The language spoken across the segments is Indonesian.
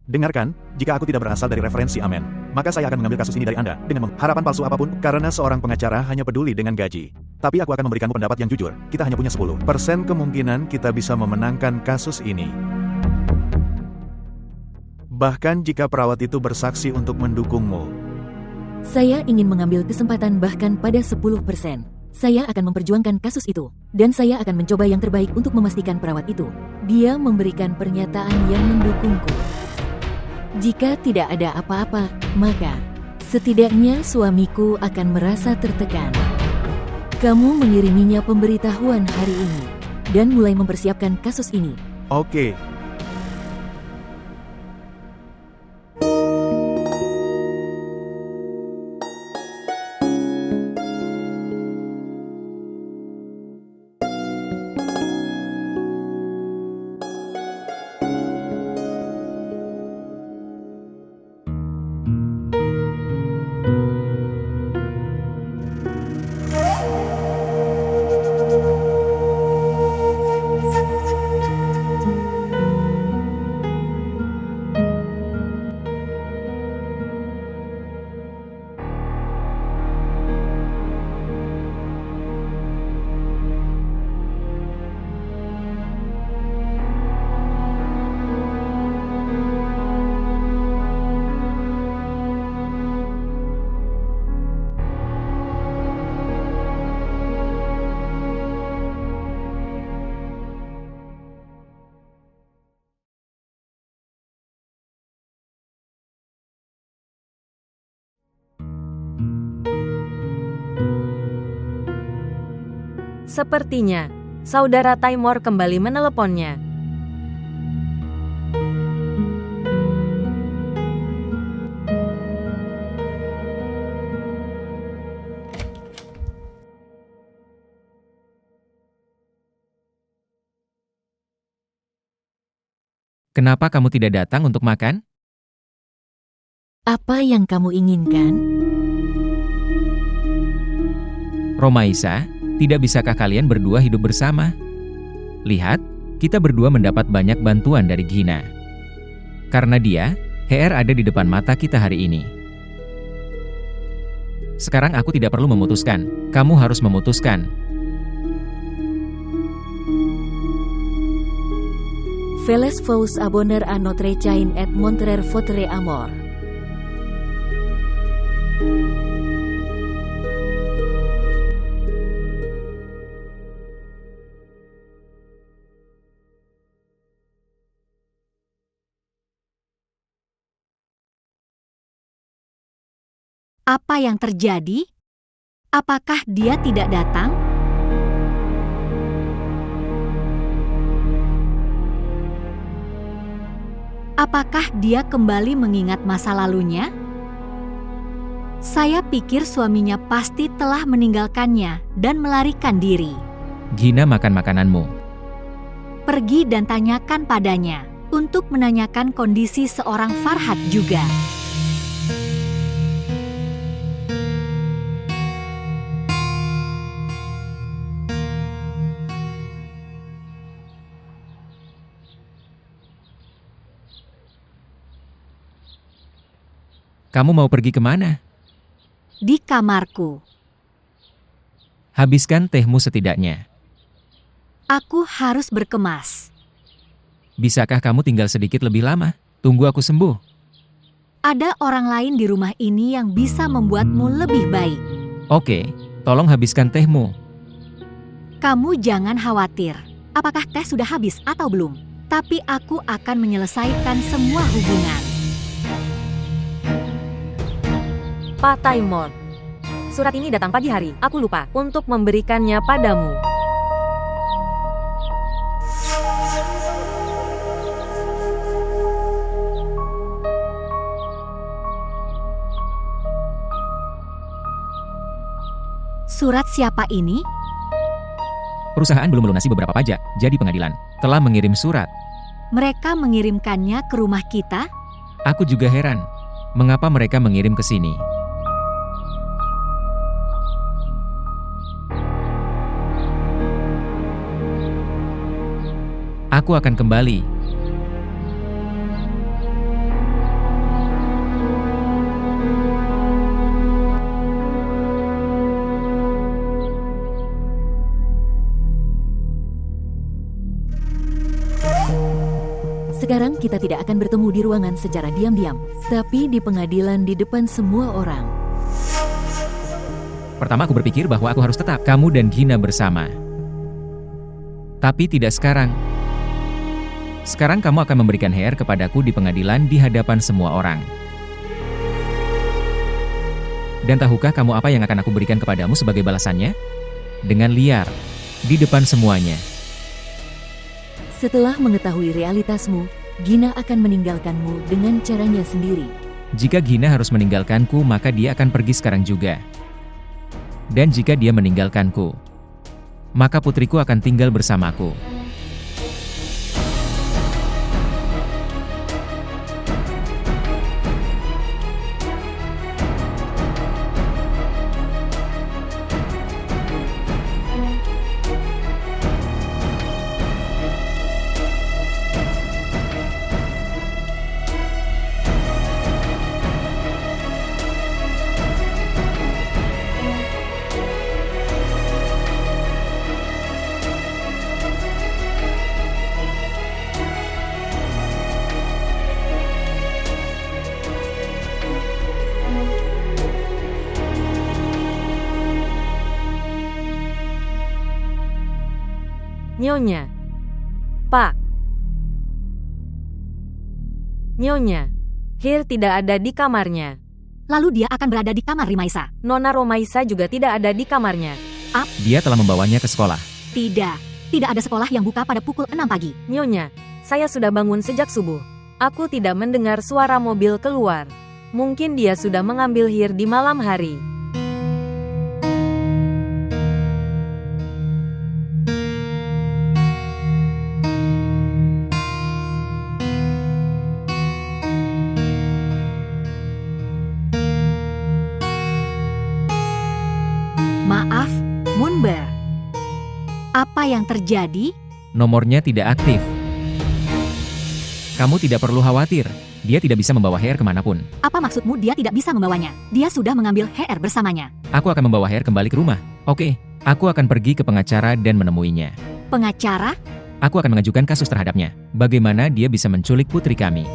Dengarkan, jika aku tidak berasal dari referensi Amen, maka saya akan mengambil kasus ini dari Anda dengan harapan palsu apapun karena seorang pengacara hanya peduli dengan gaji. Tapi aku akan memberikanmu pendapat yang jujur, kita hanya punya 10% kemungkinan kita bisa memenangkan kasus ini. Bahkan jika perawat itu bersaksi untuk mendukungmu. Saya ingin mengambil kesempatan bahkan pada 10%. Saya akan memperjuangkan kasus itu, dan saya akan mencoba yang terbaik untuk memastikan perawat itu. Dia memberikan pernyataan yang mendukungku. Jika tidak ada apa-apa, maka setidaknya suamiku akan merasa tertekan. Kamu mengiriminya pemberitahuan hari ini, dan mulai mempersiapkan kasus ini. Oke. Sepertinya, saudara Taimur kembali meneleponnya. Kenapa kamu tidak datang untuk makan? Apa yang kamu inginkan? Romaisa, tidak bisakah kalian berdua hidup bersama? Lihat, kita berdua mendapat banyak bantuan dari Gina. Karena dia, HR ada di depan mata kita hari ini. Sekarang aku tidak perlu memutuskan, kamu harus memutuskan. Veles vous abonner à notre chaîne et montrer votre amour. Apa yang terjadi? Apakah dia tidak datang? Apakah dia kembali mengingat masa lalunya? Saya pikir suaminya pasti telah meninggalkannya dan melarikan diri. Gina makan makananmu. Pergi dan tanyakan padanya untuk menanyakan kondisi seorang Farhad juga. Kamu mau pergi kemana? Di kamarku. Habiskan tehmu setidaknya. Aku harus berkemas. Bisakah kamu tinggal sedikit lebih lama? Tunggu aku sembuh. Ada orang lain di rumah ini yang bisa membuatmu lebih baik. Oke, tolong habiskan tehmu. Kamu jangan khawatir. Apakah teh sudah habis atau belum? Tapi aku akan menyelesaikan semua hubungan. Pak Taimur, surat ini datang pagi hari. Aku lupa untuk memberikannya padamu. Surat siapa ini? Perusahaan belum melunasi beberapa pajak, jadi pengadilan telah mengirim surat. Mereka mengirimkannya ke rumah kita? Aku juga heran, mengapa mereka mengirim ke sini. Aku akan kembali. Mungkin kita tidak akan bertemu di ruangan secara diam-diam, tapi di pengadilan di depan semua orang. Pertama aku berpikir bahwa aku harus tetap kamu dan Gina bersama. Tapi tidak sekarang. Sekarang kamu akan memberikan Heer kepadaku di pengadilan di hadapan semua orang. Dan tahukah kamu apa yang akan aku berikan kepadamu sebagai balasannya? Dengan liar, di depan semuanya. Setelah mengetahui realitasmu, Gina akan meninggalkanmu dengan caranya sendiri. Jika Gina harus meninggalkanku, maka dia akan pergi sekarang juga. Dan jika dia meninggalkanku, maka putriku akan tinggal bersamaku. Nyonya. Pak. Nyonya. Heer tidak ada di kamarnya. Lalu dia akan berada di kamar Rimaisa. Nona Romaisa juga tidak ada di kamarnya. Dia telah membawanya ke sekolah. Tidak ada sekolah yang buka pada pukul 6 pagi. Nyonya, saya sudah bangun sejak subuh. Aku tidak mendengar suara mobil keluar. Mungkin dia sudah mengambil Heer di malam hari. Maaf, Moonbear. Apa yang terjadi? Nomornya tidak aktif. Kamu tidak perlu khawatir. Dia tidak bisa membawa Heer kemanapun. Apa maksudmu dia tidak bisa membawanya? Dia sudah mengambil Heer bersamanya. Aku akan membawa Heer kembali ke rumah. Oke, aku akan pergi ke pengacara dan menemuinya. Pengacara? Aku akan mengajukan kasus terhadapnya. Bagaimana dia bisa menculik putri kami?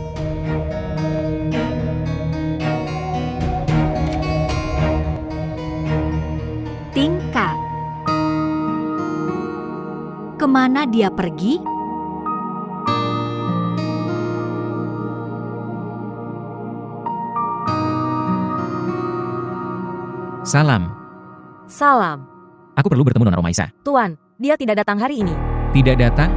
Tingkat. Kemana dia pergi? Salam. Salam. Aku perlu bertemu Nona Romaisa. Tuan, dia tidak datang hari ini. Tidak datang?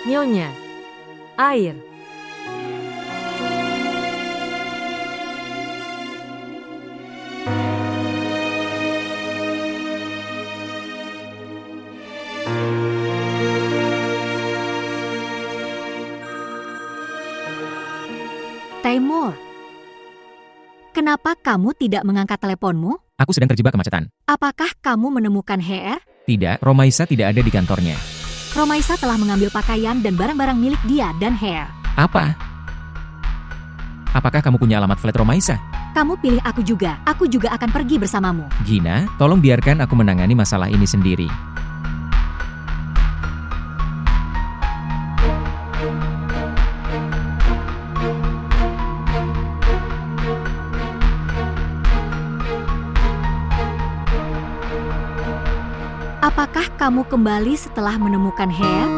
Nyonya. Air. Taimur. Kenapa kamu tidak mengangkat teleponmu? Aku sedang terjebak kemacetan. Apakah kamu menemukan Heer? Tidak, Romaisa tidak ada di kantornya. Romaisa telah mengambil pakaian dan barang-barang milik dia dan Heer. Apa? Apakah kamu punya alamat flat Romaisa? Kamu pilih aku juga akan pergi bersamamu. Gina, tolong biarkan aku menangani masalah ini sendiri. Apakah kamu kembali setelah menemukan Heer?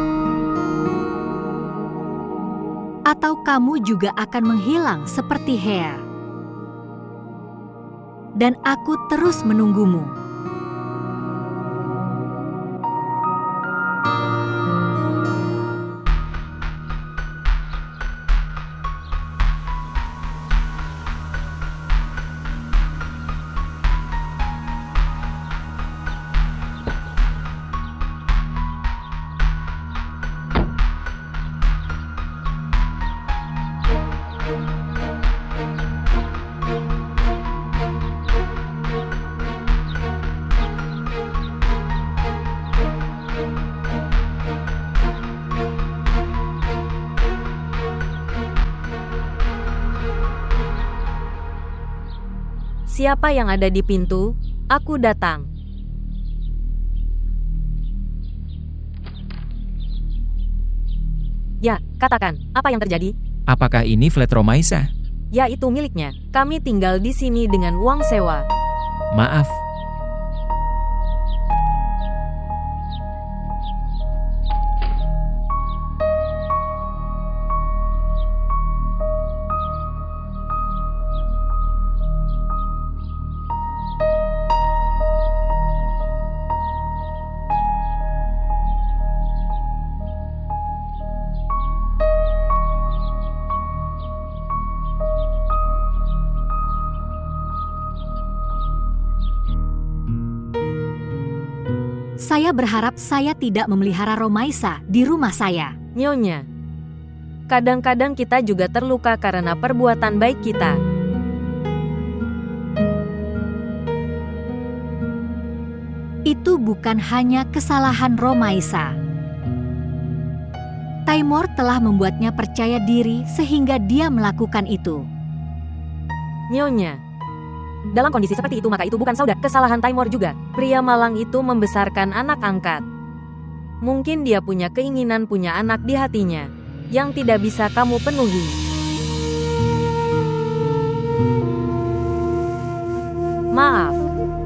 Atau kamu juga akan menghilang seperti Heer? Dan aku terus menunggumu. Siapa yang ada di pintu? Aku datang. Ya, katakan, apa yang terjadi? Apakah ini flat Romaisa? Ya, itu miliknya. Kami tinggal di sini dengan uang sewa. Maaf. Saya berharap saya tidak memelihara Romaisa di rumah saya. Nyonya, kadang-kadang kita juga terluka karena perbuatan baik kita. Itu bukan hanya kesalahan Romaisa. Taimur telah membuatnya percaya diri sehingga dia melakukan itu. Nyonya, dalam kondisi seperti itu maka itu bukan saudara. Kesalahan Taimur juga. Pria malang itu membesarkan anak angkat. Mungkin dia punya keinginan punya anak di hatinya yang tidak bisa kamu penuhi. Maaf,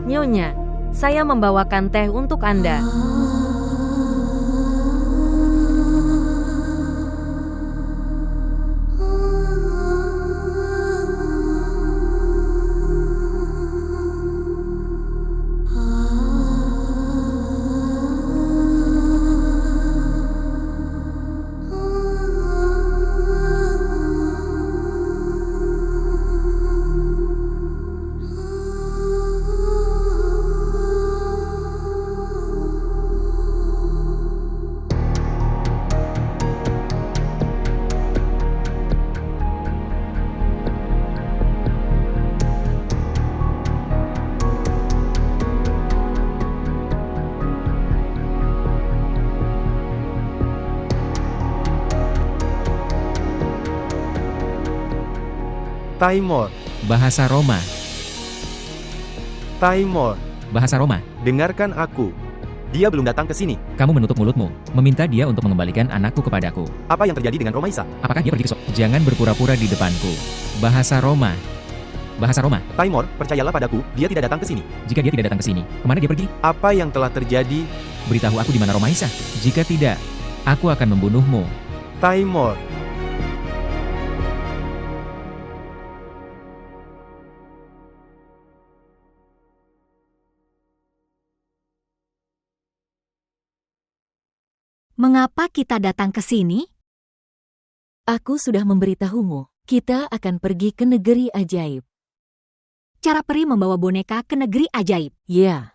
Nyonya, saya membawakan teh untuk Anda. Taimur, Bahasa Roma. Taimur, Bahasa Roma. dengarkan aku. Dia belum datang ke sini. Kamu menutup mulutmu, meminta dia untuk mengembalikan anakku kepadaku. Apa yang terjadi dengan Romaisa? Apakah dia pergi ke Jangan berpura-pura di depanku. Bahasa Roma. Bahasa Roma. Taimur, percayalah padaku, dia tidak datang ke sini. Jika dia tidak datang ke sini, kemana dia pergi? Apa yang telah terjadi? Beritahu aku di mana Romaisa. Jika tidak, aku akan membunuhmu. Taimur, Mengapa kita datang ke sini? Aku sudah memberitahumu, kita akan pergi ke negeri ajaib. Cara peri membawa boneka ke negeri ajaib. Ya.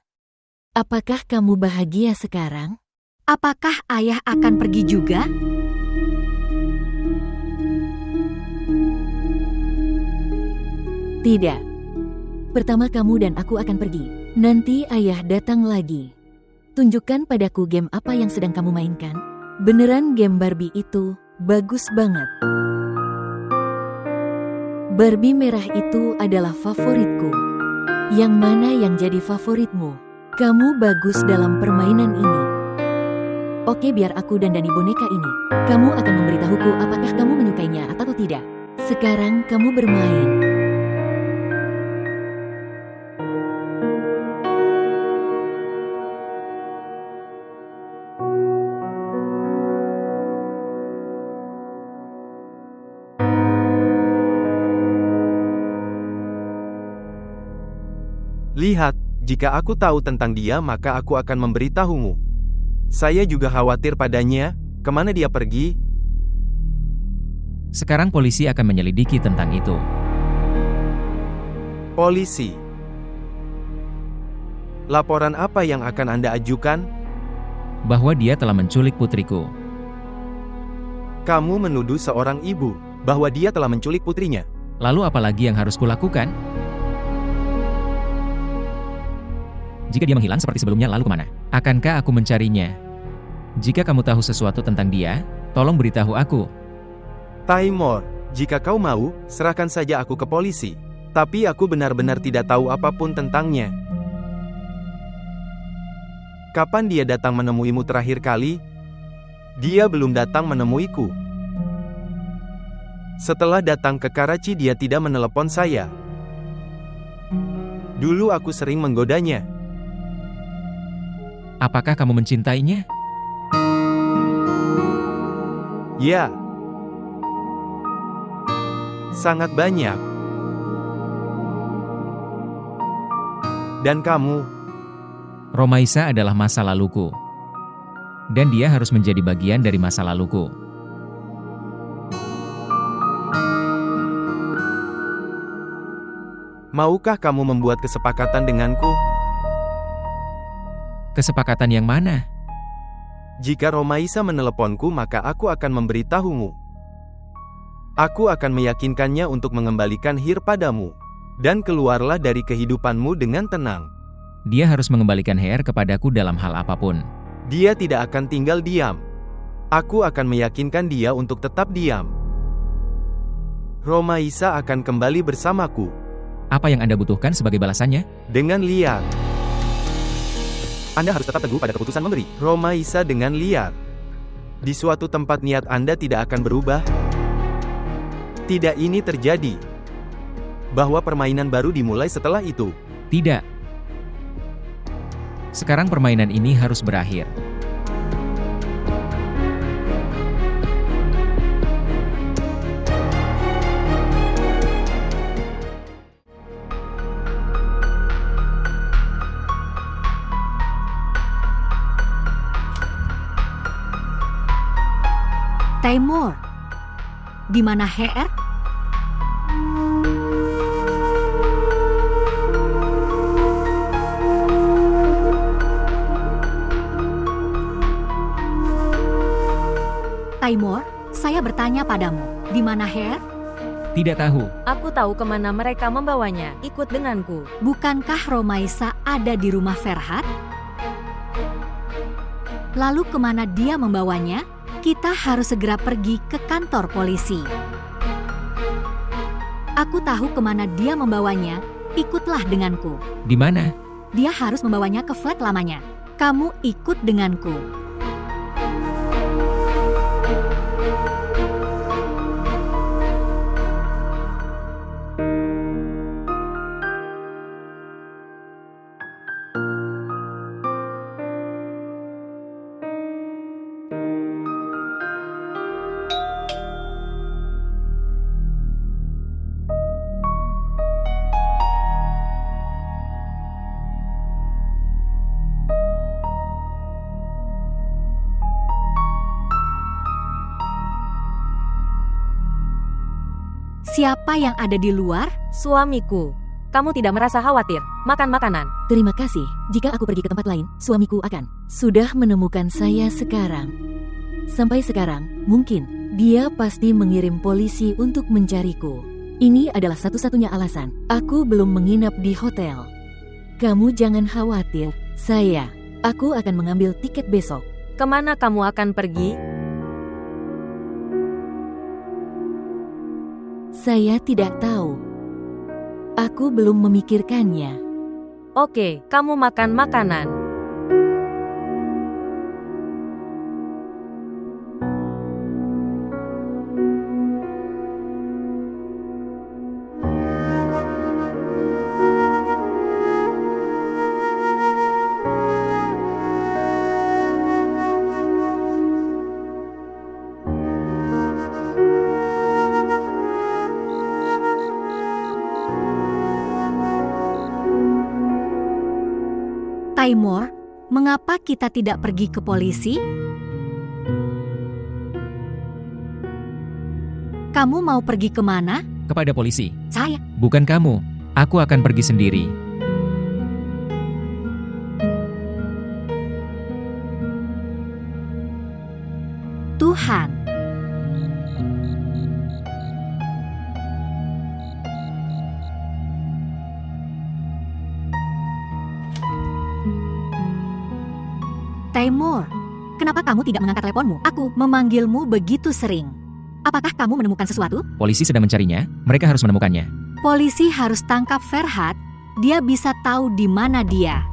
Apakah kamu bahagia sekarang? Apakah ayah akan pergi juga? Tidak. Pertama kamu dan aku akan pergi. Nanti ayah datang lagi. Tunjukkan padaku game apa yang sedang kamu mainkan. Beneran game Barbie itu bagus banget. Barbie merah itu adalah favoritku. Yang mana yang jadi favoritmu? Kamu bagus dalam permainan ini. Oke, biar aku dandani boneka ini. Kamu akan memberitahuku apakah kamu menyukainya atau tidak. Sekarang kamu bermain. lihat, jika aku tahu tentang dia maka aku akan memberitahumu. Saya juga khawatir padanya, kemana dia pergi? Sekarang polisi akan menyelidiki tentang itu. Polisi. Laporan apa yang akan Anda ajukan? Bahwa dia telah menculik putriku. Kamu menuduh seorang ibu bahwa dia telah menculik putrinya. Lalu apa lagi yang harus kulakukan? Jika dia menghilang seperti sebelumnya, lalu kemana? Akankah aku mencarinya? Jika kamu tahu sesuatu tentang dia, tolong beritahu aku. Taimur, jika kau mau, serahkan saja aku ke polisi. Tapi aku benar-benar tidak tahu apapun tentangnya. Kapan dia datang menemuimu terakhir kali? Dia belum datang menemuiku. Setelah datang ke Karachi dia tidak menelepon saya. Dulu aku sering menggodanya. Apakah kamu mencintainya? Ya. Sangat banyak. Dan kamu? Romaisa adalah masa laluku. Dan dia harus menjadi bagian dari masa laluku. Maukah kamu membuat kesepakatan denganku? Kesepakatan yang mana? Jika Romaisa meneleponku maka aku akan memberitahumu. Aku akan meyakinkannya untuk mengembalikan Hir padamu. Dan keluarlah dari kehidupanmu dengan tenang. Dia harus mengembalikan Heer kepadaku dalam hal apapun. Dia tidak akan tinggal diam. Aku akan meyakinkan dia untuk tetap diam. Romaisa akan kembali bersamaku. Apa yang Anda butuhkan sebagai balasannya? Dengan liar. Anda harus tetap teguh pada keputusan memberi. Romaisa dengan liar. Di suatu tempat niat Anda tidak akan berubah. Tidak ini terjadi. Bahwa permainan baru dimulai setelah itu. Tidak. Sekarang permainan ini harus berakhir. Taimur, di mana Heer? Taimur, saya bertanya padamu, di mana Heer? Tidak tahu. Aku tahu kemana mereka membawanya. Ikut denganku. Bukankah Romaisa ada di rumah Ferhat? Lalu kemana dia membawanya? Kita harus segera pergi ke kantor polisi. Aku tahu kemana dia membawanya. Ikutlah denganku. Di mana? Dia harus membawanya ke flat lamanya. Kamu ikut denganku. Siapa yang ada di luar? Suamiku. Kamu tidak merasa khawatir? Makan makanan. Terima kasih. Jika aku pergi ke tempat lain, suamiku akan sudah menemukan saya sekarang. Sampai sekarang, mungkin dia pasti mengirim polisi untuk mencariku. Ini adalah satu-satunya alasan aku belum menginap di hotel. Kamu jangan khawatir, aku akan mengambil tiket besok. Kemana kamu akan pergi? Saya tidak tahu. Aku belum memikirkannya. Oke, kamu makan makanan. Taimur, mengapa kita tidak pergi ke polisi? Kamu mau pergi kemana? Kepada polisi. Saya. Bukan kamu. Aku akan pergi sendiri. Tuhan. Taimur, kenapa kamu tidak mengangkat teleponmu? Aku memanggilmu begitu sering. Apakah kamu menemukan sesuatu? Polisi sedang mencarinya. Mereka harus menemukannya. Polisi harus tangkap Ferhat, dia bisa tahu di mana dia.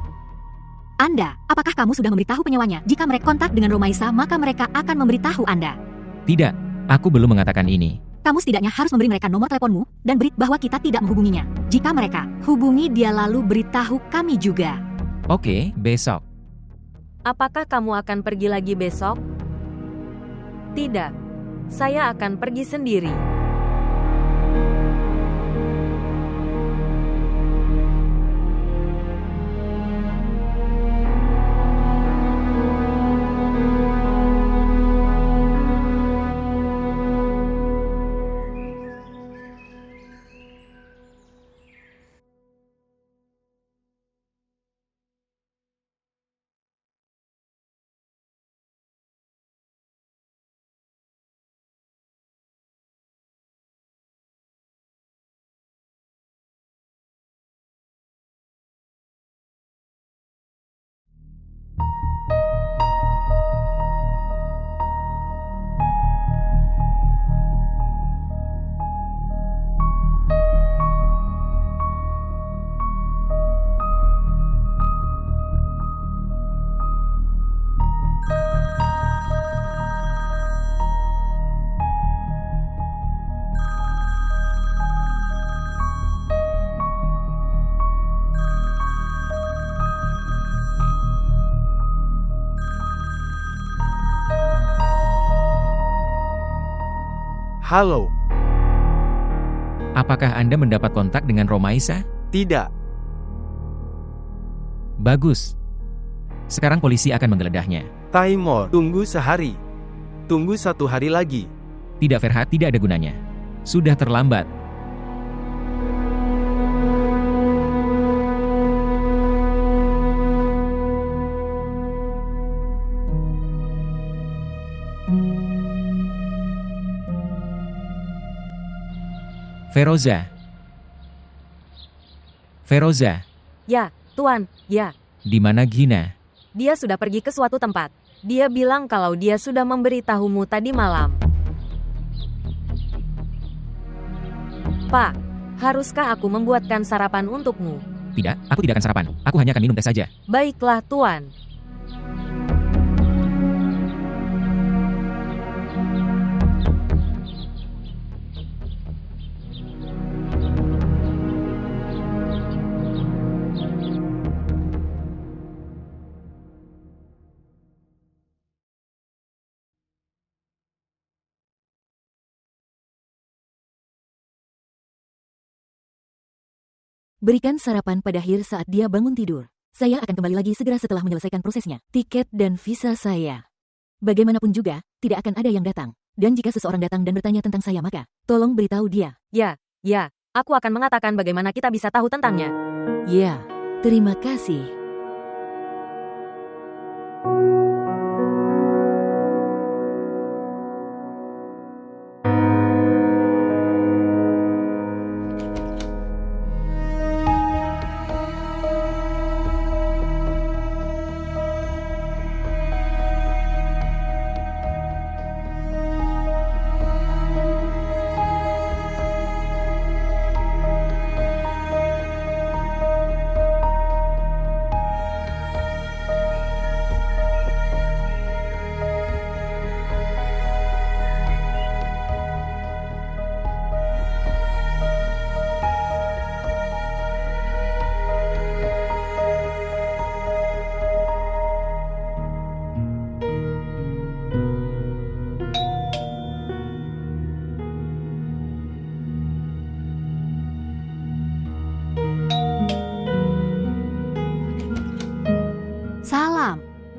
Anda, apakah kamu sudah memberitahu penyewanya? Jika mereka kontak dengan Romaisa, maka mereka akan memberitahu Anda. Tidak, aku belum mengatakan ini. Kamu setidaknya harus memberi mereka nomor teleponmu dan beri bahwa kita tidak menghubunginya. Jika mereka hubungi dia lalu beritahu kami juga. Oke, besok. Apakah kamu akan pergi lagi besok? Tidak. Saya akan pergi sendiri. Halo, Apakah Anda mendapat kontak dengan Romaisa? tidak. Bagus. Sekarang polisi akan menggeledahnya. Taimor, tunggu sehari. Tunggu 1 hari lagi. Tidak, Ferhat, tidak ada gunanya. Sudah terlambat. Feroza. Feroza, Ya, Tuan, ya. di mana Gina? Dia sudah pergi ke suatu tempat. Dia bilang kalau dia sudah memberitahumu tadi malam. Pak, haruskah aku membuatkan sarapan untukmu? Tidak, aku tidak akan sarapan. Aku hanya akan minum teh saja. Baiklah, Tuan. Berikan sarapan pada Hir saat dia bangun tidur. Saya akan kembali lagi segera setelah menyelesaikan prosesnya. Tiket dan visa saya. Bagaimanapun juga, tidak akan ada yang datang. Dan jika seseorang datang dan bertanya tentang saya maka, tolong beritahu dia. Ya, aku akan mengatakan bagaimana kita bisa tahu tentangnya. Ya, terima kasih.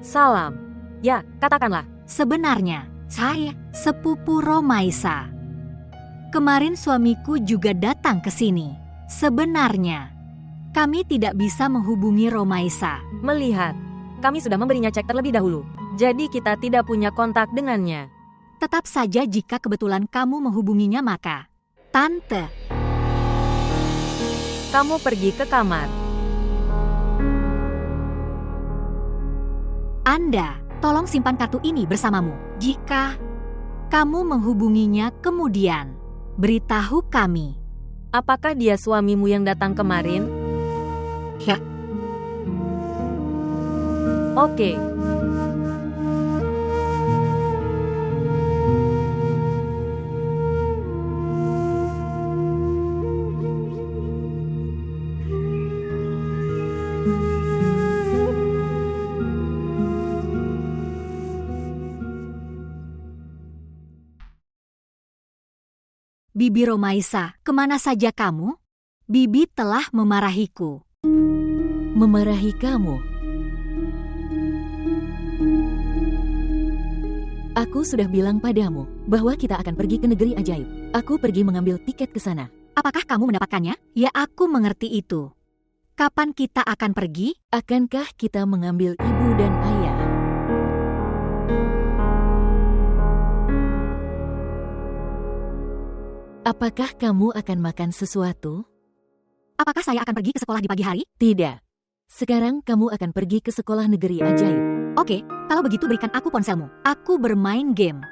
Salam. Ya, katakanlah. Sebenarnya, saya sepupu Romaisa. Kemarin suamiku juga datang ke sini. Sebenarnya, kami tidak bisa menghubungi Romaisa. Melihat, kami sudah memberinya cek terlebih dahulu. Jadi kita tidak punya kontak dengannya. Tetap saja jika kebetulan kamu menghubunginya maka, Tante, Kamu pergi ke kamar. Anda, tolong simpan kartu ini bersamamu. Jika kamu menghubunginya kemudian, beritahu kami. Apakah dia suamimu yang datang kemarin? Ya. Oke. Bibi Romaisa, kemana saja kamu? Bibi telah memarahiku. Memarahi kamu. Aku sudah bilang padamu bahwa kita akan pergi ke negeri ajaib. Aku pergi mengambil tiket ke sana. Apakah kamu mendapatkannya? Ya, aku mengerti itu. Kapan kita akan pergi? Akankah kita mengambil ibu dan ayah? Apakah kamu akan makan sesuatu? Apakah saya akan pergi ke sekolah di pagi hari? Tidak. Sekarang kamu akan pergi ke sekolah negeri ajaib. Oke, kalau begitu berikan aku ponselmu. Aku bermain game.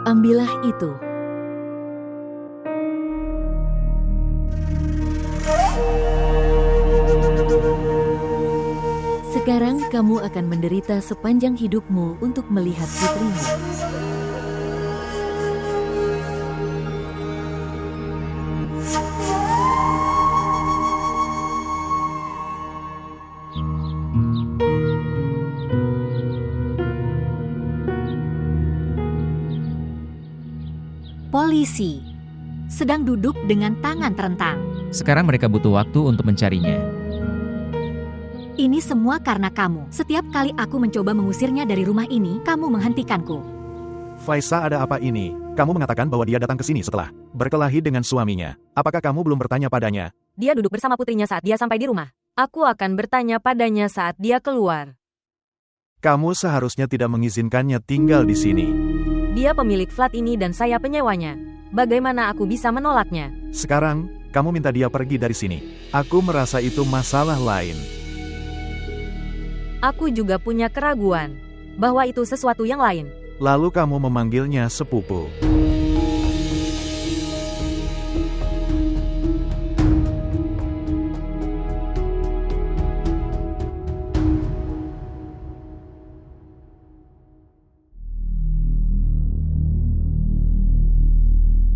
Ambillah itu. Sekarang kamu akan menderita sepanjang hidupmu untuk melihat putrimu. Polisi sedang duduk dengan tangan terentang. Sekarang mereka butuh waktu untuk mencarinya. Ini semua karena kamu. Setiap kali aku mencoba mengusirnya dari rumah ini, kamu menghentikanku. Faisa, ada apa ini? Kamu mengatakan bahwa dia datang ke sini setelah berkelahi dengan suaminya. Apakah kamu belum bertanya padanya? Dia duduk bersama putrinya saat dia sampai di rumah. Aku akan bertanya padanya saat dia keluar. Kamu seharusnya tidak mengizinkannya tinggal di sini. Dia pemilik flat ini dan saya penyewanya. Bagaimana aku bisa menolaknya? Sekarang, kamu minta dia pergi dari sini. Aku merasa itu masalah lain. Aku juga punya keraguan bahwa itu sesuatu yang lain. Lalu kamu memanggilnya sepupu.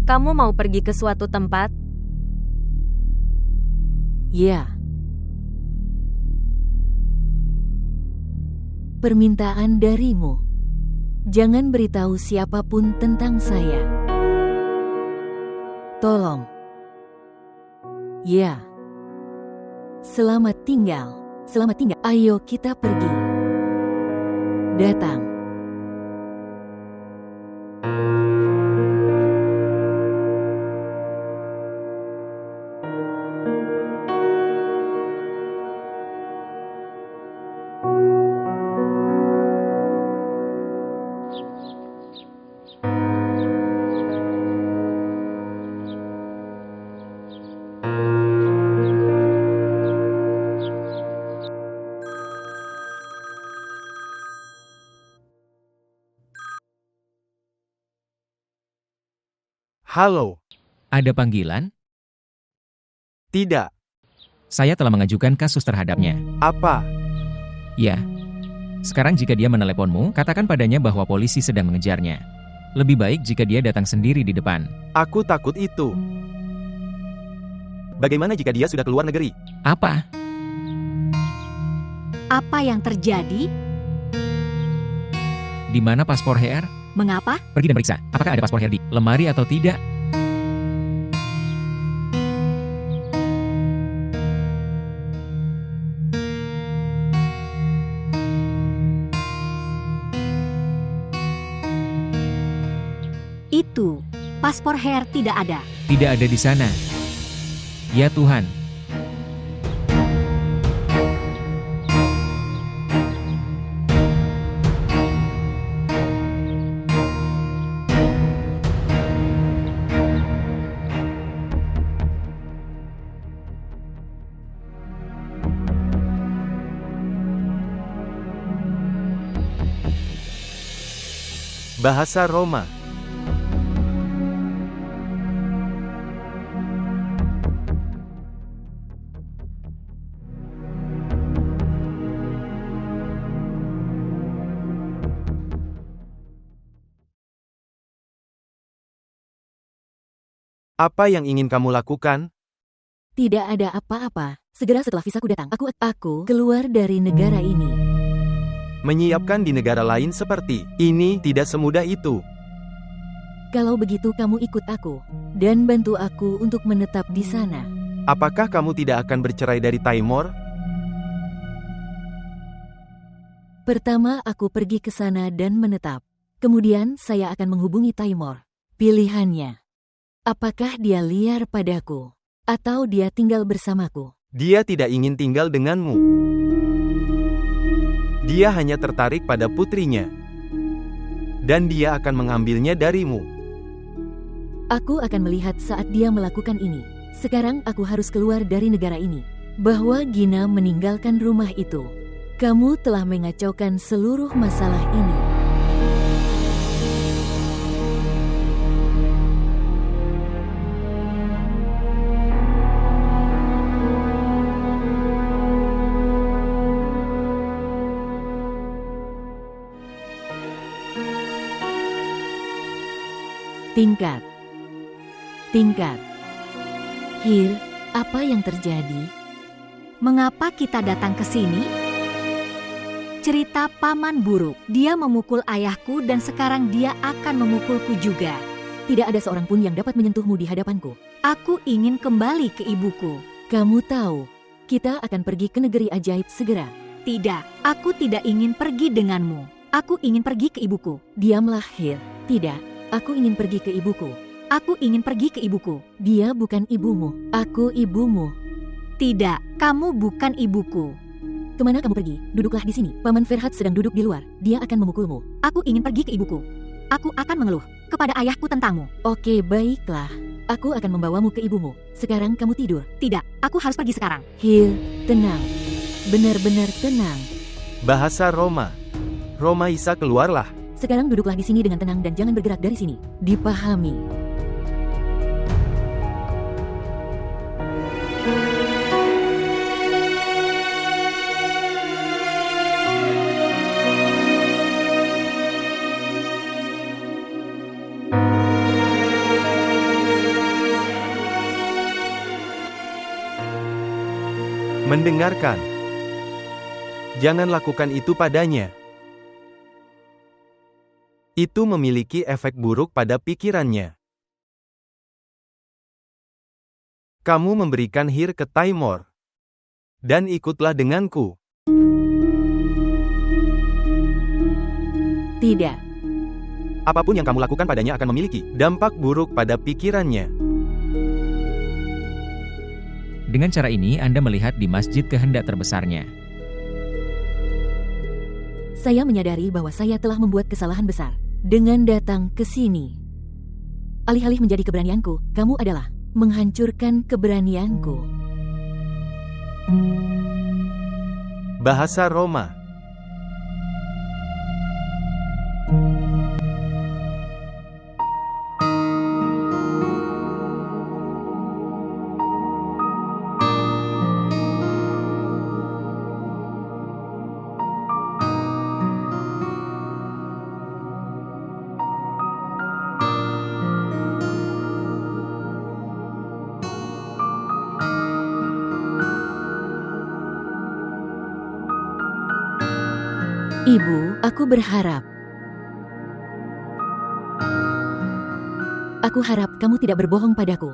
Kamu mau pergi ke suatu tempat? Ya. Permintaan darimu. Jangan beritahu siapapun tentang saya. Tolong. Ya. Selamat tinggal. Selamat tinggal. Ayo kita pergi. Datang. Halo. Ada panggilan? Tidak. Saya telah mengajukan kasus terhadapnya. Apa? Ya. Sekarang jika dia meneleponmu, katakan padanya bahwa polisi sedang mengejarnya. Lebih baik jika dia datang sendiri di depan. Aku takut itu. Bagaimana jika dia sudah keluar negeri? Apa? Apa yang terjadi? Di mana paspor HR? Mengapa? Pergi dan periksa, apakah ada paspor HR di lemari atau tidak? Itu, paspor Her tidak ada. Tidak ada di sana. Ya Tuhan. Bahasa Roma. Apa yang ingin kamu lakukan? Tidak ada apa-apa. Segera setelah visaku datang, aku keluar dari negara ini. Menyiapkan di negara lain seperti ini tidak semudah itu. Kalau begitu kamu ikut aku dan bantu aku untuk menetap di sana. Apakah kamu tidak akan bercerai dari Taimor? Pertama aku pergi ke sana dan menetap. Kemudian saya akan menghubungi Taimor. Pilihannya. Apakah dia liar padaku? Atau dia tinggal bersamaku? Dia tidak ingin tinggal denganmu. Dia hanya tertarik pada putrinya. Dan dia akan mengambilnya darimu. Aku akan melihat saat dia melakukan ini. Sekarang aku harus keluar dari negara ini. Bahwa Gina meninggalkan rumah itu. Kamu telah mengacaukan seluruh masalah ini. Tingkat. Hir, apa yang terjadi? Mengapa kita datang ke sini? Cerita paman buruk. Dia memukul ayahku dan sekarang dia akan memukulku juga. Tidak ada seorang pun yang dapat menyentuhmu di hadapanku. Aku ingin kembali ke ibuku. Kamu tahu, kita akan pergi ke negeri ajaib segera. Tidak, aku tidak ingin pergi denganmu. Aku ingin pergi ke ibuku. Diamlah, Hir. Tidak, aku ingin pergi ke ibuku. Aku ingin pergi ke ibuku. Dia bukan ibumu. Aku ibumu. Tidak, kamu bukan ibuku. Kemana kamu pergi? Duduklah di sini. Paman Ferhat sedang duduk di luar. Dia akan memukulmu. Aku ingin pergi ke ibuku. Aku akan mengeluh kepada ayahku tentangmu. Oke, baiklah. Aku akan membawamu ke ibumu. Sekarang kamu tidur. Tidak, aku harus pergi sekarang. Hir, tenang. Benar-benar tenang. Bahasa Roma. Romaisa, keluarlah. Sekarang duduklah di sini dengan tenang dan jangan bergerak dari sini. Dipahami. Mendengarkan. Jangan lakukan itu padanya. Itu memiliki efek buruk pada pikirannya. Kamu memberikan Hir ke Taimor. Dan ikutlah denganku. Tidak. Apapun yang kamu lakukan padanya akan memiliki dampak buruk pada pikirannya. Dengan cara ini Anda melihat di masjid kehendak terbesarnya. Saya menyadari bahwa saya telah membuat kesalahan besar dengan datang ke sini. Alih-alih menjadi keberanianku, kamu adalah menghancurkan keberanianku. Bahasa Roma. Ibu, aku berharap. Aku harap kamu tidak berbohong padaku.